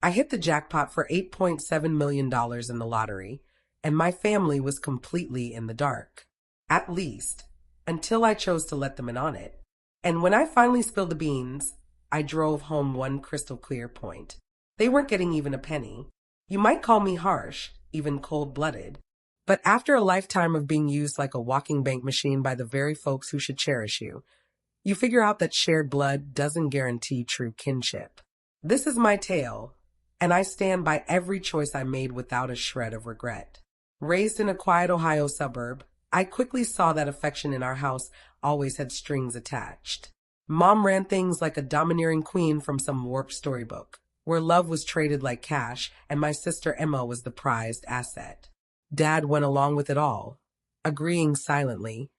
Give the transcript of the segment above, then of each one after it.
I hit the jackpot for $8.7 million in the lottery, and my family was completely in the dark. At least, until I chose to let them in on it. And when I finally spilled the beans, I drove home one crystal clear point. They weren't getting even a penny. You might call me harsh, even cold-blooded, but after a lifetime of being used like a walking bank machine by the very folks who should cherish you, you figure out that shared blood doesn't guarantee true kinship. This is my tale, and I stand by every choice I made without a shred of regret. Raised in a quiet Ohio suburb, I quickly saw that affection in our house always had strings attached. Mom ran things like a domineering queen from some warped storybook, where love was traded like cash and my sister Emma was the prized asset. Dad went along with it all, agreeing silently,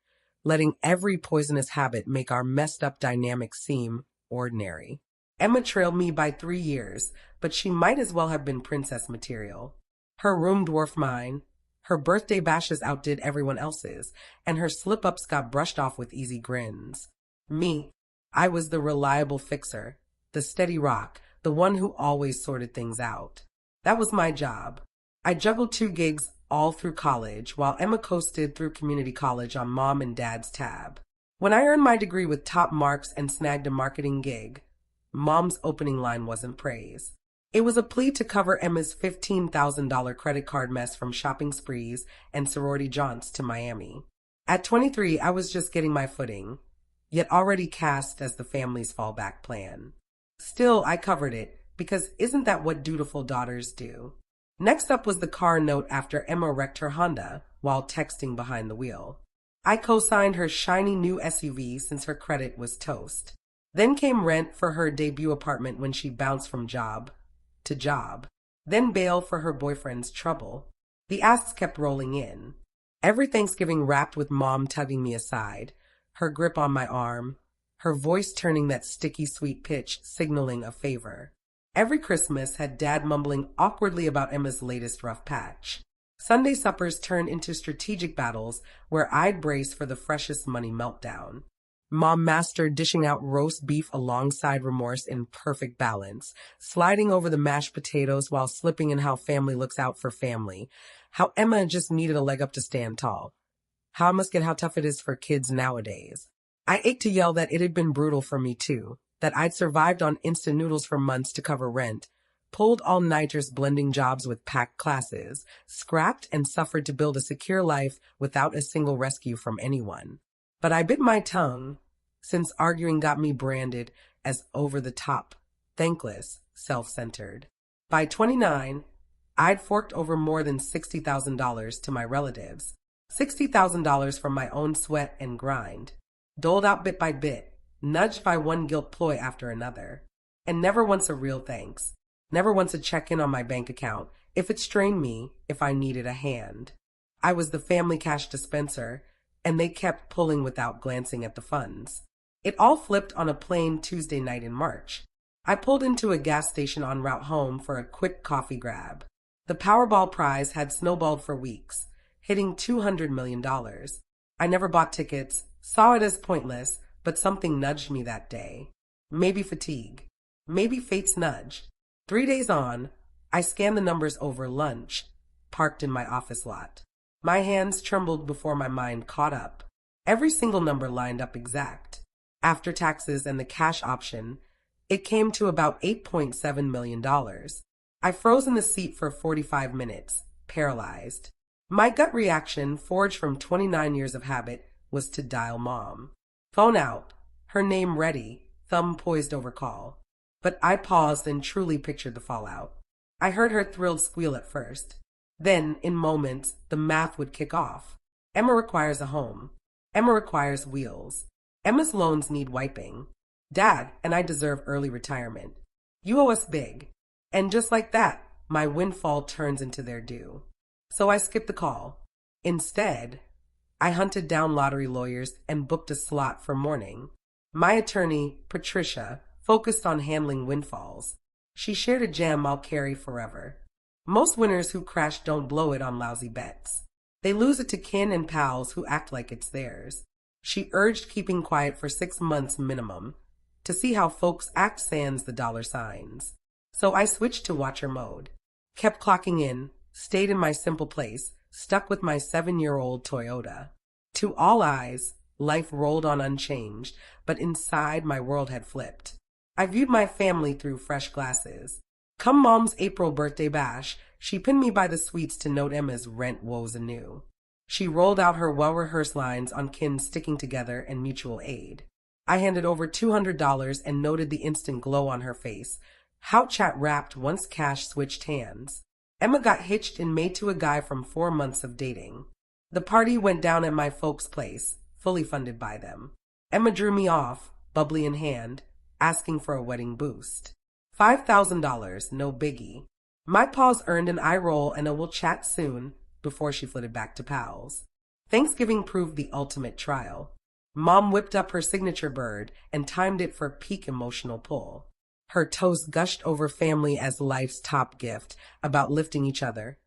letting every poisonous habit make our messed up dynamic seem ordinary. Emma trailed me by 3 years, but she might as well have been princess material. Her room dwarfed mine, her birthday bashes outdid everyone else's, and her slip-ups got brushed off with easy grins. Me, I was the reliable fixer, the steady rock, the one who always sorted things out. That was my job. I juggled 2 gigs all through college, while Emma coasted through community college on Mom and Dad's tab. When I earned my degree with top marks and snagged a marketing gig, Mom's opening line wasn't praise. It was a plea to cover Emma's $15,000 credit card mess from shopping sprees and sorority jaunts to Miami. At 23, I was just getting my footing, yet already cast as the family's fallback plan. Still, I covered it, because isn't that what dutiful daughters do? Next up was the car note after Emma wrecked her Honda while texting behind the wheel. I co-signed her shiny new SUV since her credit was toast. Then came rent for her debut apartment when she bounced from job to job. Then bail for her boyfriend's trouble. The asks kept rolling in. Every Thanksgiving wrapped with Mom tugging me aside, her grip on my arm, her voice turning that sticky sweet pitch signaling a favor. Every Christmas had Dad mumbling awkwardly about Emma's latest rough patch. Sunday suppers turned into strategic battles where I'd brace for the freshest money meltdown. Mom mastered dishing out roast beef alongside remorse in perfect balance, sliding over the mashed potatoes while slipping in how family looks out for family, how Emma just needed a leg up to stand tall, how I must get how tough it is for kids nowadays. I ached to yell that it had been brutal for me too, that I'd survived on instant noodles for months to cover rent, pulled all-nighters blending jobs with packed classes, scrapped and suffered to build a secure life without a single rescue from anyone. But I bit my tongue, since arguing got me branded as over-the-top, thankless, self-centered. By 29, I'd forked over more than $60,000 to my relatives, $60,000 from my own sweat and grind, doled out bit by bit, nudged by one guilt ploy after another, and never once a real thanks, never once a check-in on my bank account, if it strained me, if I needed a hand. I was the family cash dispenser, and they kept pulling without glancing at the funds. It all flipped on a plain Tuesday night in March. I pulled into a gas station en route home for a quick coffee grab. The Powerball prize had snowballed for weeks, hitting $200 million. I never bought tickets, saw it as pointless, but something nudged me that day. Maybe fatigue. Maybe fate's nudge. 3 days on, I scanned the numbers over lunch, parked in my office lot. My hands trembled before my mind caught up. Every single number lined up exact. After taxes and the cash option, it came to about $8.7 million. I froze in the seat for 45 minutes, paralyzed. My gut reaction, forged from 29 years of habit, was to dial Mom. Phone out, her name ready, thumb poised over call. But I paused and truly pictured the fallout. I heard her thrilled squeal at first. Then, in moments, the math would kick off. Emma requires a home. Emma requires wheels. Emma's loans need wiping. Dad and I deserve early retirement. You owe us big. And just like that, my windfall turns into their due. So I skipped the call. Instead, I hunted down lottery lawyers and booked a slot for morning. My attorney, Patricia, focused on handling windfalls. She shared a gem I'll carry forever. Most winners who crash don't blow it on lousy bets. They lose it to kin and pals who act like it's theirs. She urged keeping quiet for 6 months minimum to see how folks act sans the dollar signs. So I switched to watcher mode. Kept clocking in, stayed in my simple place, stuck with my 7-year-old Toyota. To all eyes, life rolled on unchanged, but inside my world had flipped. I viewed my family through fresh glasses. Come Mom's April birthday bash, she pinned me by the sweets to note Emma's rent woes anew. She rolled out her well-rehearsed lines on kin sticking together and mutual aid. I handed over $200 and noted the instant glow on her face. How chat wrapped once cash switched hands. Emma got hitched and made to a guy from 4 months of dating. The party went down at my folks' place, fully funded by them. Emma drew me off, bubbly in hand, asking for a wedding boost. $5,000, no biggie. My paws earned an eye roll and a "we'll chat soon" before she flitted back to pals. Thanksgiving proved the ultimate trial. Mom whipped up her signature bird and timed it for peak emotional pull. Her toast gushed over family as life's top gift, about lifting each other,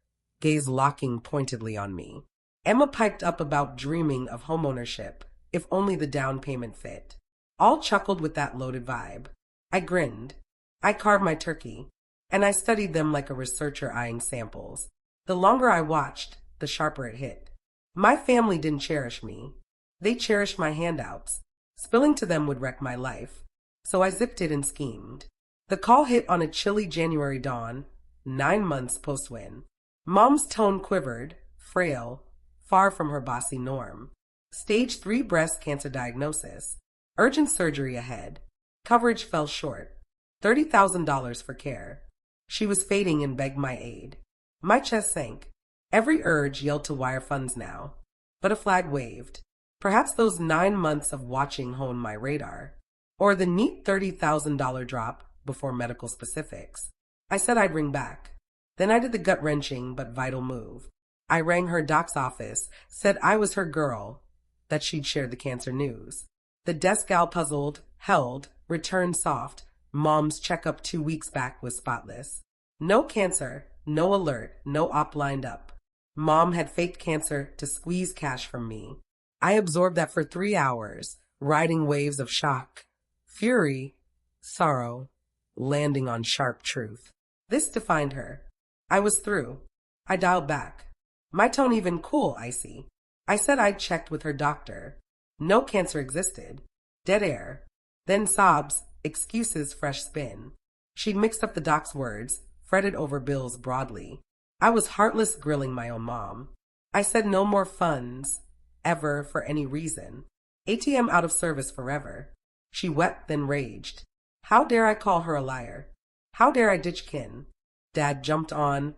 gaze locking pointedly on me. Emma piped up about dreaming of homeownership, if only the down payment fit. All chuckled with that loaded vibe. I grinned. I carved my turkey, and I studied them like a researcher eyeing samples. The longer I watched, the sharper it hit. My family didn't cherish me. They cherished my handouts. Spilling to them would wreck my life. So I zipped it and schemed. The call hit on a chilly January dawn, 9 months post-win. Mom's tone quivered, frail, far from her bossy norm. Stage 3 breast cancer diagnosis. Urgent surgery ahead. Coverage fell short. $30,000 for care. She was fading and begged my aid. My chest sank. Every urge yelled to wire funds now. But a flag waved. Perhaps those 9 months of watching honed my radar. Or the neat $30,000 drop before medical specifics. I said I'd ring back. Then I did the gut-wrenching but vital move. I rang her doc's office, said I was her girl, that she'd shared the cancer news. The desk gal puzzled, held, returned soft. Mom's checkup 2 weeks back was spotless. No cancer, no alert, no op lined up. Mom had faked cancer to squeeze cash from me. I absorbed that for 3 hours, riding waves of shock, fury, sorrow, landing on sharp truth. This defined her. I was through. I dialed back. My tone even cool, icy. I said I'd checked with her doctor. No cancer existed. Dead air. Then sobs, excuses, fresh spin. She'd mixed up the doc's words, fretted over bills broadly. I was heartless grilling my own mom. I said no more funds, ever, for any reason. ATM out of service forever. She wept, then raged. How dare I call her a liar? How dare I ditch kin? Dad jumped on,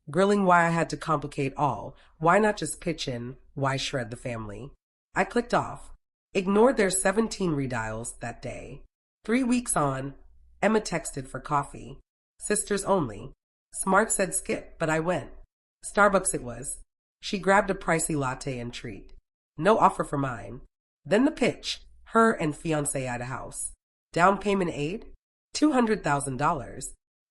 grilling why I had to complicate all. Why not just pitch in? Why shred the family? I clicked off. Ignored their 17 redials that day. 3 weeks on, Emma texted for coffee. Sisters only. Smart said skip, but I went. Starbucks it was. She grabbed a pricey latte and treat. No offer for mine. Then the pitch. Her and fiancé at a house. Down payment aid? $200,000.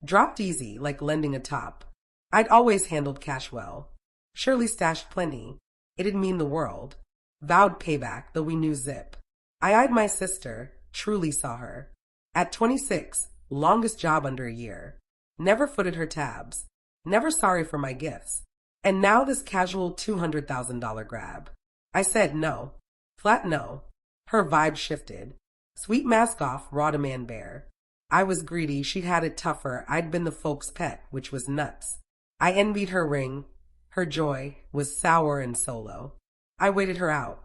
Dropped easy, like lending a top. I'd always handled cash well. Surely stashed plenty. It'd mean the world. Vowed payback, though we knew zip. I eyed my sister, truly saw her. At 26, longest job under a year. Never footed her tabs. Never sorry for my gifts. And now this casual $200,000 grab. I said no. Flat no. Her vibe shifted. Sweet mask off, raw demand bare. I was greedy, she'd had it tougher. I'd been the folks' pet, which was nuts. I envied her ring. Her joy was sour and solo. I waited her out.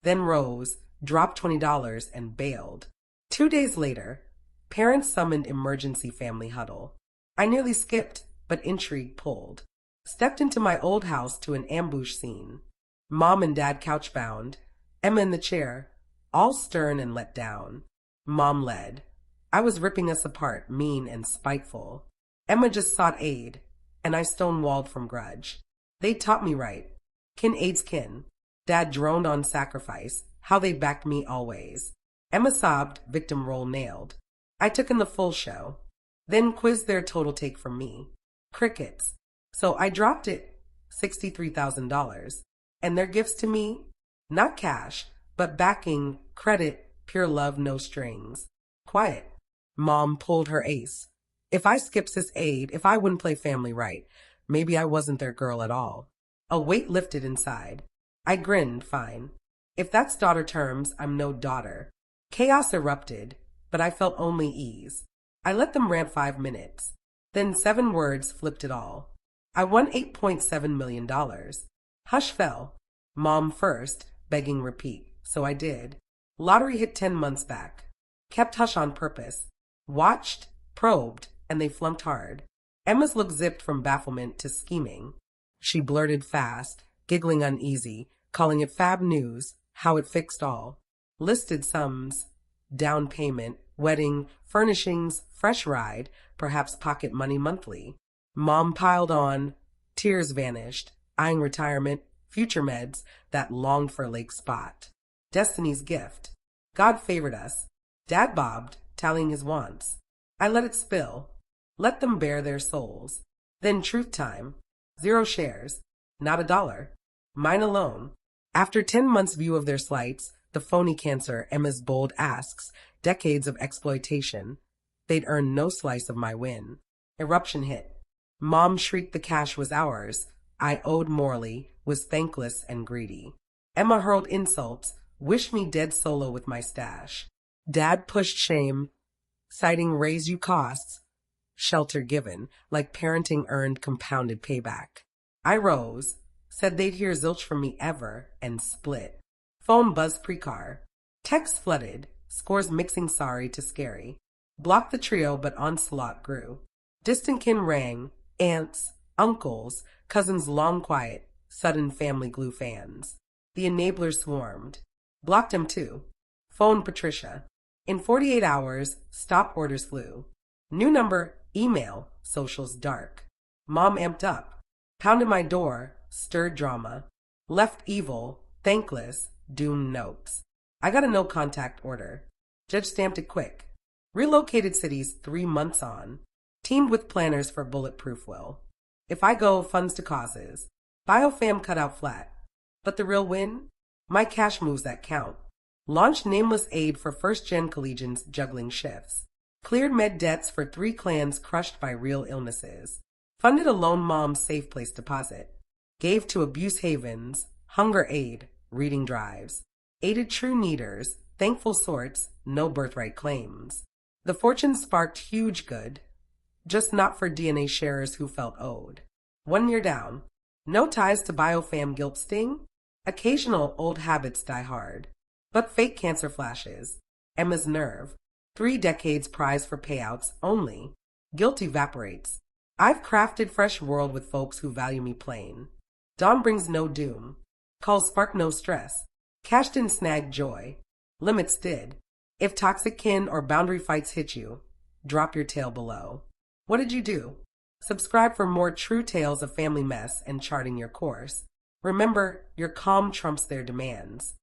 Then rose, dropped $20 and bailed. 2 days later, parents summoned emergency family huddle. I nearly skipped, but intrigue pulled. Stepped into my old house to an ambush scene. Mom and Dad couch-bound. Emma in the chair, all stern and let down. Mom led. I was ripping us apart, mean and spiteful. Emma just sought aid, and I stonewalled from grudge. They taught me right. Kin aids kin. Dad droned on sacrifice, how they backed me always. Emma sobbed, victim role nailed. I took in the full show. Then quizzed their total take from me. Crickets. So I dropped it, $63,000. And their gifts to me? Not cash, but backing, credit, pure love, no strings. Quiet. Mom pulled her ace. If I skips his aid, if I wouldn't play family right, maybe I wasn't their girl at all. A weight lifted inside. I grinned, fine. If that's daughter terms, I'm no daughter. Chaos erupted, but I felt only ease. I let them rant 5 minutes. Then 7 words flipped it all. I won $8.7 million. Hush fell. Mom first, begging repeat. So I did. Lottery hit 10 months back. Kept hush on purpose. Watched, probed, and they flunked hard. Emma's look zipped from bafflement to scheming. She blurted fast, giggling uneasy, calling it fab news, how it fixed all. Listed sums, down payment, wedding, furnishings, fresh ride, perhaps pocket money monthly. Mom piled on, tears vanished, eyeing retirement, future meds, that longed for lake spot. Destiny's gift. God favored us. Dad bobbed, tallying his wants. I let it spill. Let them bare their souls. Then truth time. 0 shares. Not $1. Mine alone. After 10 months' view of their slights, the phony cancer Emma's bold asks, decades of exploitation, they'd earn no slice of my win. Eruption hit. Mom shrieked the cash was ours. I owed morally, was thankless and greedy. Emma hurled insults, wished me dead solo with my stash. Dad pushed shame, citing raise you costs, shelter given, like parenting earned compounded payback. I rose, said they'd hear zilch from me ever, and split. Phone buzzed pre-car. Text flooded, scores mixing sorry to scary. Blocked the trio, but onslaught grew. Distant kin rang, aunts, uncles, cousins long quiet, sudden family glue fans. The enablers swarmed. Blocked him too. Phone Patricia. In 48 hours, stop orders flew. New number, email, socials dark. Mom amped up. Pounded my door, stirred drama. Left evil, thankless, doomed notes. I got a no contact order. Judge stamped it quick. Relocated cities 3 months on. Teamed with planners for bulletproof will. If I go, funds to causes. Biofam cut out flat. But the real win? My cash moves that count. Launched nameless aid for first-gen collegians juggling shifts. Cleared med debts for 3 clans crushed by real illnesses. Funded a lone mom's safe place deposit. Gave to abuse havens, hunger aid, reading drives. Aided true needers, thankful sorts, no birthright claims. The fortune sparked huge good, just not for DNA sharers who felt owed. 1 year down. No ties to biofam guilt sting. Occasional old habits die hard. But fake cancer flashes. Emma's nerve. 3 decades prize for payouts only. Guilt evaporates. I've crafted fresh world with folks who value me plain. Dawn brings no doom. Calls spark no stress. Cash didn't snag joy. Limits did. If toxic kin or boundary fights hit you, drop your tail below. What did you do? Subscribe for more true tales of family mess and charting your course. Remember, your calm trumps their demands.